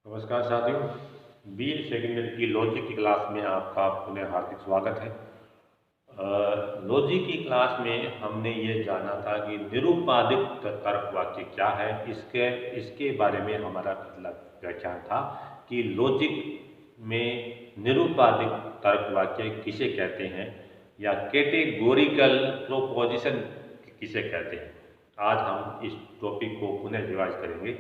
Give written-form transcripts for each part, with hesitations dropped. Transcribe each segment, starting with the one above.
नमस्कार साथियों, BA second year की लॉजिक की क्लास में आपका पुनः हार्दिक स्वागत है। लॉजिक की क्लास में हमने ये जाना था कि निरुपाधिक तर्क वाक्य क्या है। इसके बारे में हमारा पिछला व्याख्यान था कि लॉजिक में निरुपाधिक तर्क वाक्य किसे कहते हैं या कैटेगोरिकल प्रोपोजिशन किसे कहते हैं। आज हम इस टॉपिक को पुनः रिवाइज करेंगे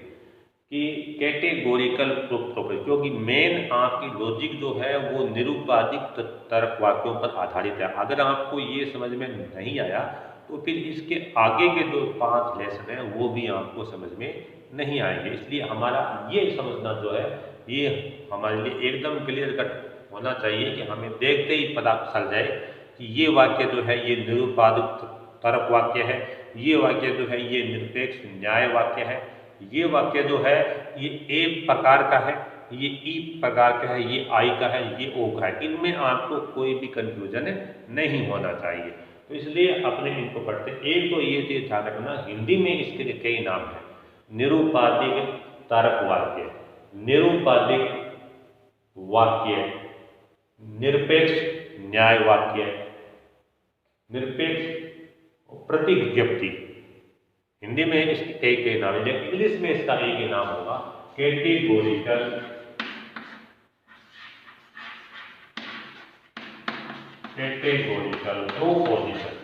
कि कैटेगोरिकल प्रोपोजिशन, क्योंकि मेन आपकी लॉजिक जो है वो निरुपाधिक तर्क वाक्यों पर आधारित है। अगर आपको ये समझ में नहीं आया तो फिर इसके आगे के जो 5 लेसन हैं वो भी आपको समझ में नहीं आएंगे। इसलिए हमारा ये समझना जो है ये हमारे लिए एकदम क्लियर कट होना चाहिए कि हमें देखते ही पता चल जाए कि ये वाक्य जो है ये निरुपाधिक तर्क वाक्य है, ये वाक्य जो है ये निरपेक्ष न्याय वाक्य है, ये वाक्य जो है ये ए प्रकार का है, ये ई प्रकार का है, ये आई का है, ये ओ का है। इनमें आपको कोई भी कंफ्यूजन नहीं होना चाहिए। तो इसलिए अपने इनको पढ़ते एक तो ये चीज ध्यान रखना, हिंदी में इसके कई नाम है। निरुपाधिक तर्क वाक्य, निरुपाधिक वाक्य, निरपेक्ष न्याय वाक्य, निरपेक्ष प्रतिज्ञप्ति। हिंदी में इसके कई कई नाम है। इंग्लिश में इसका एक ही नाम होगा, categorical proposition.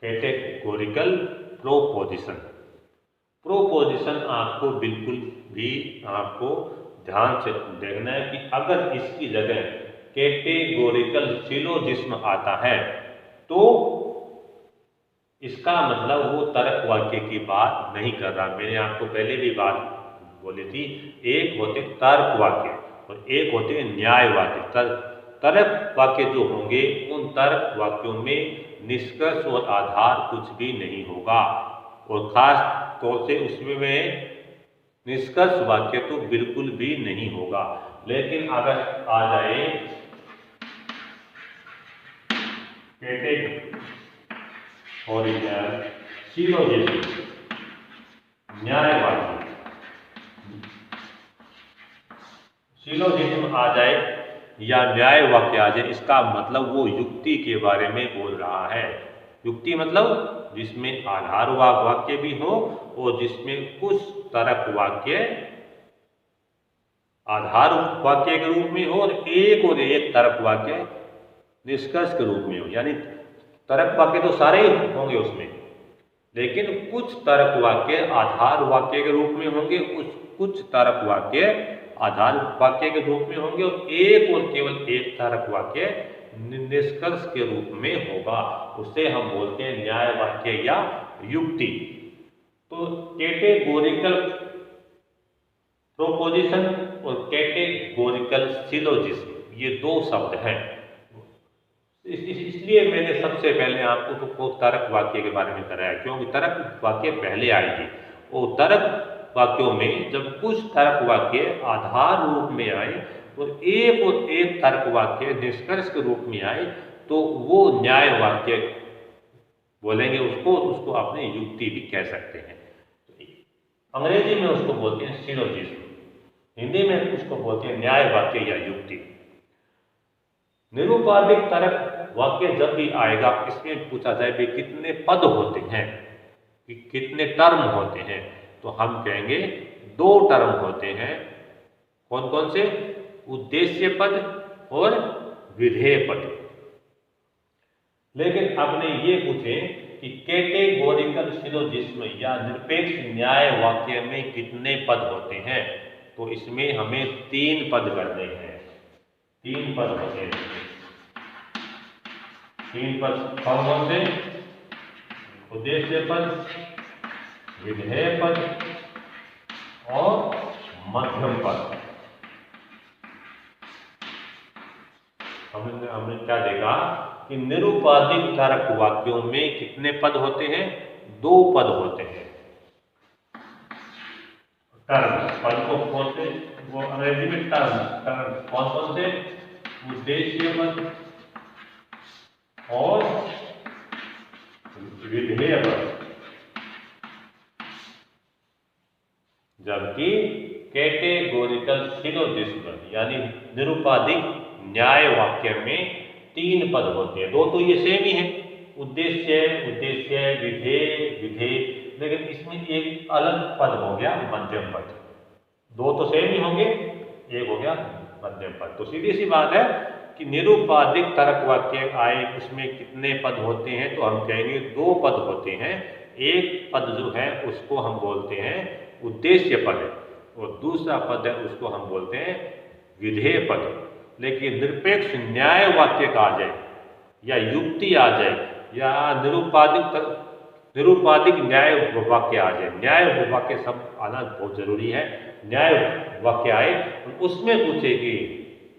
Categorical proposition. Proposition आपको बिल्कुल भी आपको ध्यान से देखना है कि अगर इसकी जगह कैटेगोरिकल सिलोजिज्म आता है तो इसका मतलब वो तर्क वाक्य की बात नहीं कर रहा। मैंने आपको पहले भी बात बोली थी, एक होते तर्क वाक्य और एक होते न्याय वाक्य। तर्क वाक्य जो होंगे उन तर्क वाक्यों में निष्कर्ष और आधार कुछ भी नहीं होगा, और खास तौर से उसमें निष्कर्ष वाक्य तो बिल्कुल भी नहीं होगा। लेकिन अगर आ जाए कैटेगोरिकल सिलोजिज्म, न्याय वाक्य, सिलोजिज्म आ जाए या न्याय वाक्य आ जाए, इसका मतलब वो युक्ति के बारे में बोल रहा है। युक्ति मतलब जिसमें आधार वाक्य भी हो और जिसमें कुछ तर्क वाक्य आधार वाक्य के रूप में हो और एक तर्क वाक्य निष्कर्ष के रूप में हो। यानी तर्क वाक्य तो सारे ही होंगे उसमें, लेकिन कुछ तर्क वाक्य आधार वाक्य के रूप में होंगे, कुछ तर्क वाक्य आधार वाक्य के रूप में होंगे और केवल एक तर्क वाक्य निष्कर्ष के रूप में होगा। उसे हम बोलते हैं न्याय वाक्य या युक्ति। तो कैटेगोरिकल प्रोपोजिशन और कैटेगोरिकल सिलोजिज्म ये दो शब्द हैं। इसलिए मैंने सबसे पहले आपको तो तर्क वाक्य के बारे में कराया, क्योंकि तर्क वाक्य पहले आएगी और तर्क वाक्यों में जब कुछ तर्क वाक्य आधार रूप में आए और एक तर्क वाक्य निष्कर्ष के रूप में आए तो वो न्याय वाक्य बोलेंगे। उसको अपने युक्ति भी कह सकते हैं। अंग्रेजी में उसको बोलते हैं सिलोजिज्म, हिंदी में उसको बोलते हैं न्याय वाक्य या युक्ति। निरुपाधिक तर्क वाक्य जब भी आएगा इसमें पूछा जाए भी कितने पद होते हैं, कि कितने टर्म होते हैं, तो हम कहेंगे 2 टर्म होते हैं। कौन कौन से? उद्देश्य पद और विधेय पद। लेकिन आपने ये पूछे कि कैटेगोरिकल सिलोजिज्म या निरपेक्ष न्याय वाक्य में कितने पद होते हैं, तो इसमें हमें 3 पद करने हैं। 3 पद होते हैं। 3 पद कौन कौन से? उद्देश्य पद, विधेय पद और मध्यम पद। हमने क्या देखा कि निरुपाधिक तर्क वाक्यों में कितने पद होते हैं? 2 पद होते हैं। टर्म पद को कौन से? वो अंग्रेजी में टर्म कौन कौन से? उद्देश्य पद और विधेय पद। जबकि कैटेगोरिकल सिलोजिज्म यानी निरुपाधिक न्याय वाक्य में 3 पद होते हैं। 2 तो ये सेम ही है, उद्देश्य उद्देश्य, विधेय विधेय, लेकिन इसमें एक अलग पद हो गया मध्यम पद। 2 तो सेम ही होंगे, एक हो गया मध्यम पद। तो सीधी सी बात है कि निरुपाधिक तर्क वाक्य आए उसमें कितने पद होते हैं, तो हम कहेंगे 2 पद होते हैं। एक पद जो है उसको हम बोलते हैं उद्देश्य पद और दूसरा पद है उसको हम बोलते हैं विधेय पद। लेकिन निरपेक्ष न्याय वाक्य का आ जाए या युक्ति आ जाए या निरुपाधिक न्याय वाक्य आ जाए, न्याय वाक्य सब आना बहुत जरूरी है। न्याय वाक्य आए उसमें पूछे कि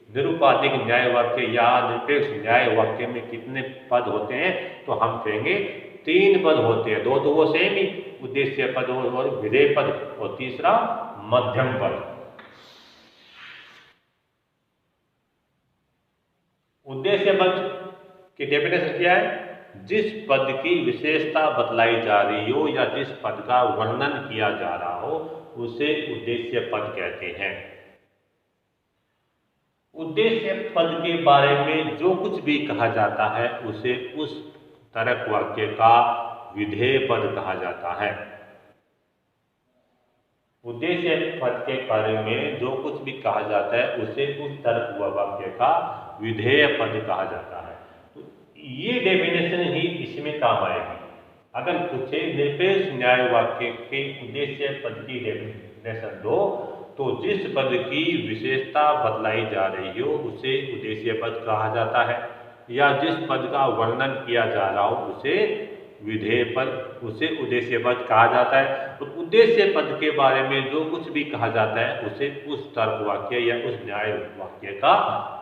निरुपाधिक न्याय वाक्य या निरपेक्ष न्याय वाक्य में कितने पद होते हैं, तो हम कहेंगे 3 पद होते हैं। 2 तो वो सेम ही, उद्देश्य पद और विधेय पद, और तीसरा मध्यम पद। उद्देश्य पद की डेफिनेशन क्या है? जिस पद की विशेषता बतलाई जा रही हो या जिस पद का वर्णन किया जा रहा हो उसे उद्देश्य पद कहते हैं। उद्देश्य पद के बारे में जो कुछ भी कहा जाता है उसे उस तर्क वाक्य का विधेय पद कहा जाता है। उद्देश्य पद के बारे में जो कुछ भी कहा जाता है उसे उस तर्क वाक्य का विधेय पद कहा जाता है। तो ये डेफिनेशन ही इसमें काम आएगी। अगर पूछे निरपेक्ष न्याय वाक्य के उद्देश्य पद की डेफिनेशन दो, तो जिस पद की विशेषता बतलाई जा रही हो उसे उद्देश्य पद कहा जाता है, या जिस पद का वर्णन किया जा रहा हो उसे विधेय पद, उसे उद्देश्य पद कहा जाता है। तो उद्देश्य पद के बारे में जो कुछ भी कहा जाता है उसे उस तर्क वाक्य या उस न्याय वाक्य का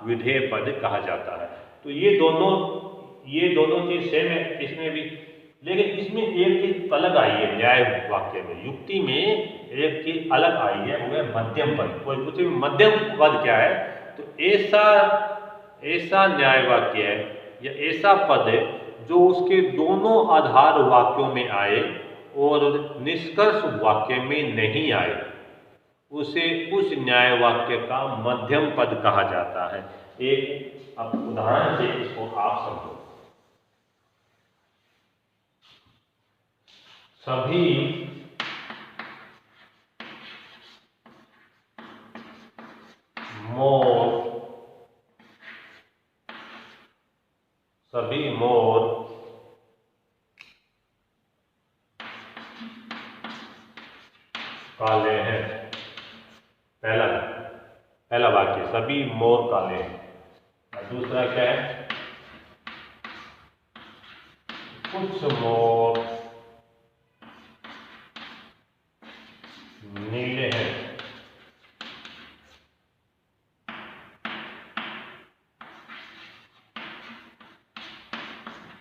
विधेय पद कहा जाता है। तो ये दोनों चीज सेम है इसमें भी, लेकिन इसमें एक चीज अलग आई है न्याय वाक्य में, युक्ति में एक चीज अलग आई है, वो है मध्यम पद। कोई पूछे मध्यम पद क्या है, तो ऐसा न्याय वाक्य है या ऐसा पद है जो उसके दोनों आधार वाक्यों में आए और निष्कर्ष वाक्य में नहीं आए, उसे उस न्याय वाक्य का मध्यम पद कहा जाता है। एक अब उदाहरण से इसको आप समझो। सभी मोर काले हैं। पहला वाक्य सभी मोर काले हैं। और दूसरा क्या है? कुछ मोर नीले हैं।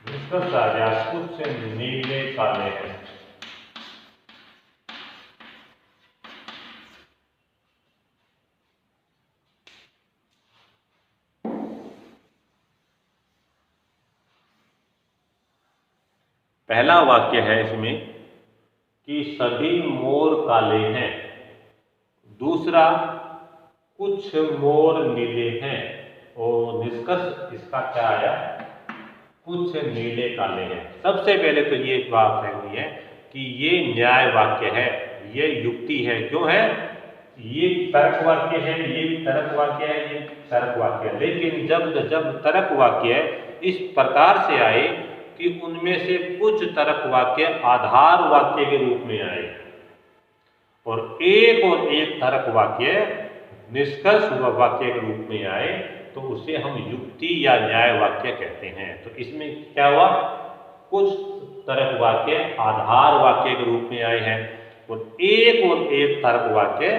निष्कर्ष आ गया कुछ नीले काले हैं। पहला वाक्य है इसमें कि सभी मोर काले हैं। दूसरा कुछ मोर नीले हैं, और निष्कर्ष इसका क्या आया? कुछ नीले काले हैं। सबसे पहले तो ये बात कहनी है कि ये न्याय वाक्य है, ये युक्ति है। क्यों है? ये तर्क वाक्य है, ये भी तर्क वाक्य है, ये तर्क वाक्य है। लेकिन जब तर्क वाक्य इस प्रकार से आए कि उनमें से कुछ तर्क वाक्य आधार वाक्य के रूप में आए और एक तर्क वाक्य निष्कर्ष वाक्य के रूप में आए, तो उसे हम युक्ति या न्याय वाक्य कहते हैं। तो इसमें क्या हुआ? कुछ तर्क वाक्य आधार वाक्य के रूप में आए हैं और एक तर्क वाक्य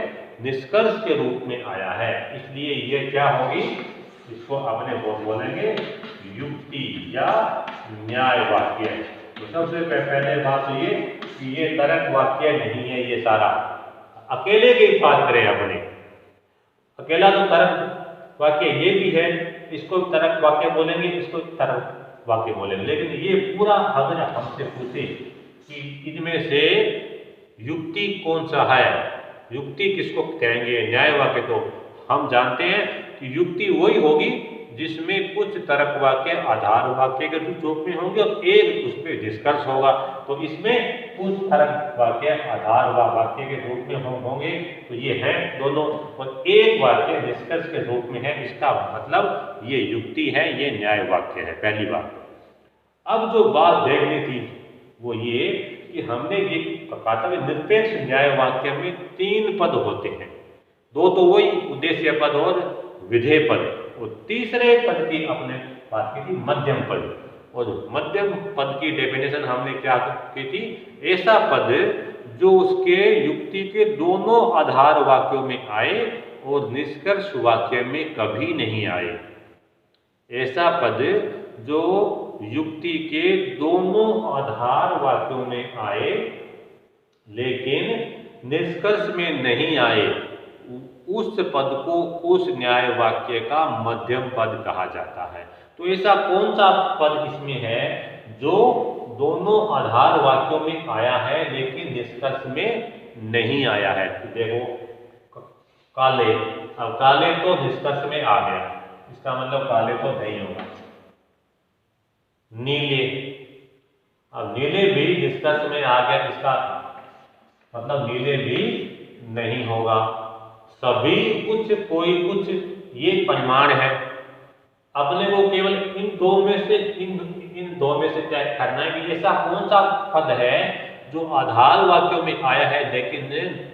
निष्कर्ष के रूप में आया है। इसलिए ये क्या होगी? इसको अपने बोलेंगे युक्ति या न्याय वाक्य। तो सबसे पहले बात तो ये कि ये तर्क वाक्य नहीं है, ये सारा अकेले की बात करें अपने, अकेला तो तर्क वाक्य ये भी है, इसको तर्क वाक्य बोलेंगे, इसको तर्क वाक्य बोलेंगे। लेकिन ये पूरा अगर हमसे पूछे कि इनमें से युक्ति कौन सा है युक्ति किसको कहेंगे? न्याय वाक्य। तो हम जानते हैं कि युक्ति वही होगी जिसमें कुछ तर्क वाक्य आधार वाक्य के रूप में होंगे और एक उस पर निष्कर्ष होगा। तो इसमें कुछ तर्क वाक्य आधार वाक्य के रूप में होंगे, तो ये है दोनों, और एक वाक्य निष्कर्ष के रूप में है। इसका मतलब ये युक्ति है, ये न्याय वाक्य है, पहली बात। अब जो बात देखनी थी वो ये कि हमने ये कहा था निरपेक्ष न्याय वाक्य में 3 पद होते हैं, 2 तो वही उद्देश्य पद और विधेय पद, और तीसरे पद की अपने बात की थी मध्यम पद। और मध्यम पद की डेफिनेशन हमने क्या की थी? ऐसा पद जो उसके युक्ति के दोनों आधार वाक्यों में आए और निष्कर्ष वाक्य में कभी नहीं आए। ऐसा पद जो युक्ति के दोनों आधार वाक्यों में आए लेकिन निष्कर्ष में नहीं आए, उस पद को उस न्याय वाक्य का मध्यम पद कहा जाता है। तो ऐसा कौन सा पद इसमें है जो दोनों आधार वाक्यों में आया है लेकिन निष्कर्ष में नहीं आया है? तो देखो काले, अब काले तो निष्कर्ष में आ गया, इसका मतलब काले तो नहीं होगा। नीले, अब नीले भी निष्कर्ष में आ गया, इसका मतलब नीले भी नहीं होगा। सभी कुछ कोई कुछ, ये परिमाण है। अपने को केवल इन दो में से तय करना है कि ऐसा कौन सा पद है जो आधार वाक्यों में आया है लेकिन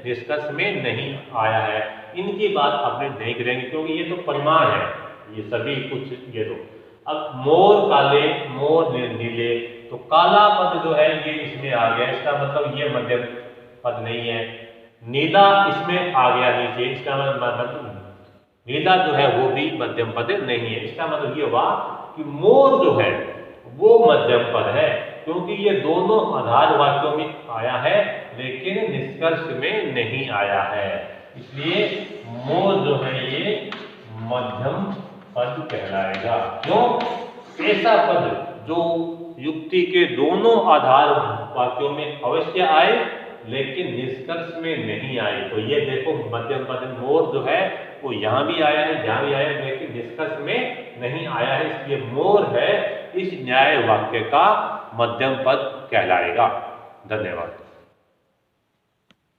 निष्कर्ष में नहीं आया है। इनकी बात अपने नहीं करेंगे क्योंकि ये तो परिमाण है, ये सभी कुछ ये दो। अब मोर काले, मोर नीले, तो काला पद जो है ये इसमें आ गया, इसका मतलब ये मध्यम पद नहीं है। नीला इसमें आ गया नीचे, इसका मतलब नीला जो है वो भी मध्यम पद नहीं है। इसका मतलब ये हुआ कि मोर जो है वो मध्यम पद है क्योंकि ये दोनों आधार वाक्यों में आया है लेकिन निष्कर्ष में नहीं आया है, इसलिए मोर जो है ये मध्यम पद कहलाएगा। क्यों? ऐसा पद जो युक्ति के दोनों आधार वाक्यों में अवश्य आए लेकिन निष्कर्ष में नहीं आए। तो ये देखो मध्यम पद मोर जो है वो यहाँ भी आया है, यहाँ भी आया है, लेकिन निष्कर्ष में नहीं आया है, इसलिए मोर है इस न्याय वाक्य का मध्यम पद कहलाएगा। धन्यवाद।